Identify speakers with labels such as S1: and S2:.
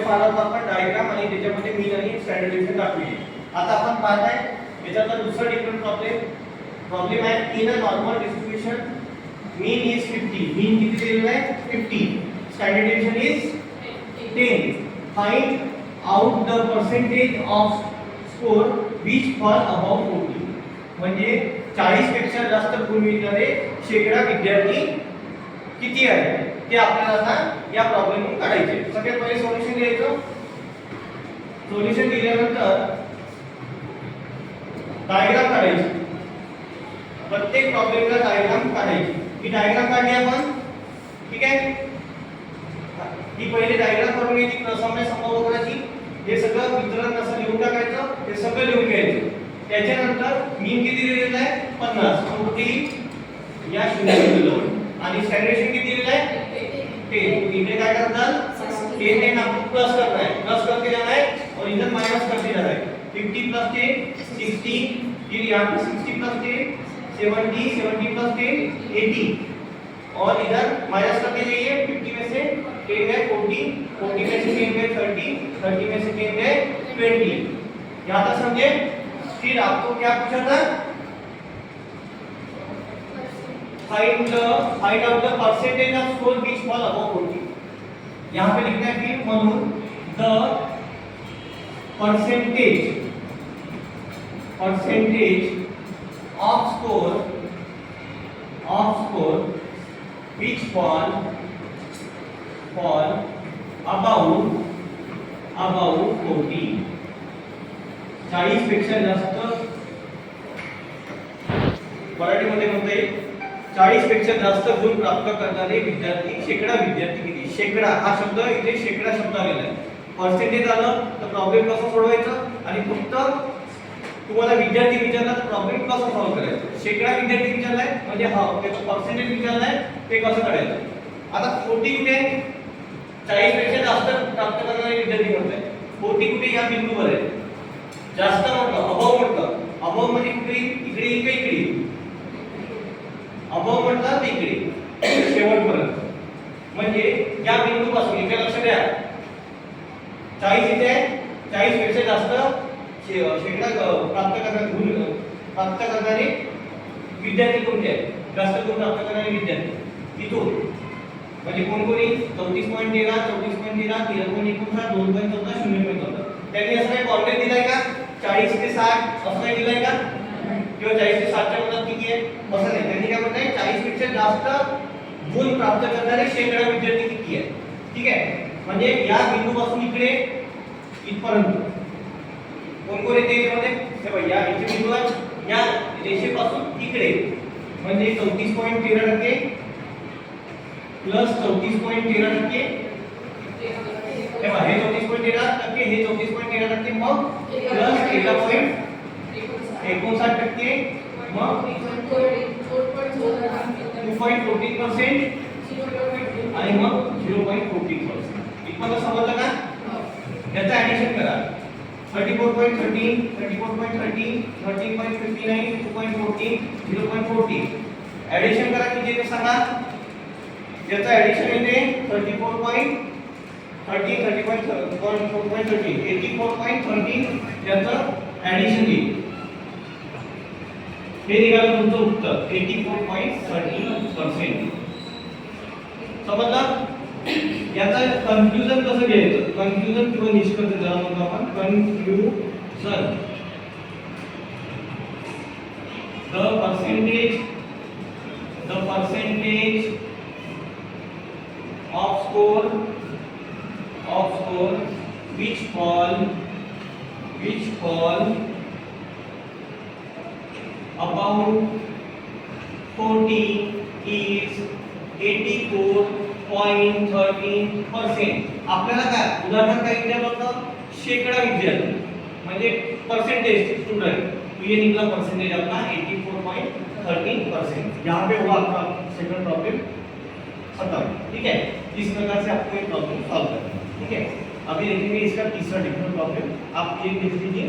S1: पाहत आपण डायग्राम आणि त्याच्यामध्ये मीन आणि स्टँडर्ड डिव्हिजन दाखवली. आता आपण पाहत आहे याच्यातला दुसरा डिफरंट प्रॉब्लेम आहे. In a normal distribution mean is 50. मीन किती दिलेला आहे? 50. Standard division is 10. Find out the percentage off score which fall above 40. म्हणजे 40 पेक्षा जास्त गुण मिळणारे शेकडा विद्यार्थी किती आहे ते आपल्याला आता या प्रॉब्लेममधून काढायचे. सगळ्यात पहिले सोल्युशन लिहायचं. सोल्युशन दिल्यानंतर डायग्राम काढायची. प्रत्येक प्रॉब्लेमला डायग्राम काढायची. ही डायग्राम काढली आपण, ठीक आहे. ही पहिले डायग्राम करून घ्यायची क्रमसमय समोवक्राची. हे सगळं वितरण कसं लिहून टाकायचं हे सगळं लिहून घ्यायचं. त्याच्यानंतर मीन किती दिलेला आहे? 50. कुठेही या शून्य बिंदूवर. आणि स्टँडर्ड किती दिलेला आहे? 10. इकडे काय करतात? 10 ने आपको प्लस करना है. प्लस करके जाना है और इधर माइनस करते जाना है. 50 प्लस 10 60. फिर यहाँ पे 60 प्लस 10 70. 70 प्लस 10 80. और इधर माइनस करके जाइए. 50 में से 10 गए 40. 40 में से 10 गए 30. 30 में से 10 गए 20. यहाँ तक समझे? फिर आपको क्या पूछा था? Find out the percentage off score which fall above 40. यहाँ पे लिखना है फिर म्हणून the percentage off score which fall above 40. 40 पेक्षा जास्त मराठीमध्ये म्हणता येईल 40 पेक्षा जास्त गुण प्राप्त करणारे विद्यार्थी शेकडा विद्यार्थी किती. शेकडा हा शब्द इथे शेकडा शब्द आलेला आहे. पर्सेंटेज आलं तर प्रॉब्लेम कसा सोडवायचा आणि फक्त तुम्हाला विद्यार्थी विचारला तर प्रॉब्लेम कसा सॉल्व्ह करायचा. शेकडा विद्यार्थी विचारलाय म्हणजे हा त्याचं पर्सेंटेज विचारलाय ते कसं काढायचं. आता 40 कुठे? 40 पेक्षा जास्त प्राप्त करणारे विद्यार्थी म्हणताय. 40 कुठे? या बिंदूवर आहे. जास्त म्हटलं अबव म्हटलं. अबव म्हणजे कुठे? इकडे इकडे अबव म्हटलं तर इकडे शेवटपर्यंत. म्हणजे या बिंदूपासून इथे लक्ष द्या. 40 इथे 40 पेक्षा जास्त शेकडा प्राप्त करणारे विद्यार्थी कोणते आहेत? जास्त गुण प्राप्त करणारे विद्यार्थी इथून म्हणजे कोणकोणी 34.13 34.13 13.19 2.14 0.14. त्यांनी असं काही कॉर्डिनेट दिलाय का? 40 ते 60 असं काही दिलाय का? किंवा 40 ते 60 च्या मधात किती आहे असं नाही. त्यांनी काय म्हणताय 40 पेक्षा जास्त गुण प्राप्त करणारे शेकडा विद्यार्थी किती आहेत. ठीक आहे. म्हणजे या बिंदूपासून इकडे इथपर्यंत कोण येते याच्यामध्ये? हे बघा या इथे बिंदूवर या रेषेपासून इकडे म्हणजे 34.13% प्लस 34.13%. हे बघा हे 34.13%, हे 34.13%, मग प्लस 13.59%, मग 2.14% आणि मग 0.14%. इथपर्यंत समजलं का? याचं ऍडिशन करा. 34.13 34.13 13.59 2.14 0.14. ऍडिशन करा किती येते सांगा. याचं ऍडिशन येते 34.13 30.4.13 84.13 याचं ऍडिशन येईल. हे निघालं तुमचं उत्तर 84.13%. समजलं? याचा कन्फ्युजन कसं घ्यायचं? कन्फ्युजन किंवा निष्कर्ष ज्याला म्हणतो आपण confusion. The percentage off score which fall above 40 is 84.13%. आपल्याला काय उदाहरण काय विचारलं होतं? शेकडा विद्यार्थी म्हणजे पर्सेंटेज स्टूडेंट. तो ये निकला परसेंटेज अपना 84.13%. यहाँ पे हुआ आपका सेकंड प्रॉब्लम खत्म. ठीक है. इस प्रकार से आपको ये प्रॉब्लम सॉल्व करना है. ठीक है. अभी देखेंगे इसका तीसरा डिफरेंट प्रॉब्लम. आप ये देख लीजिए.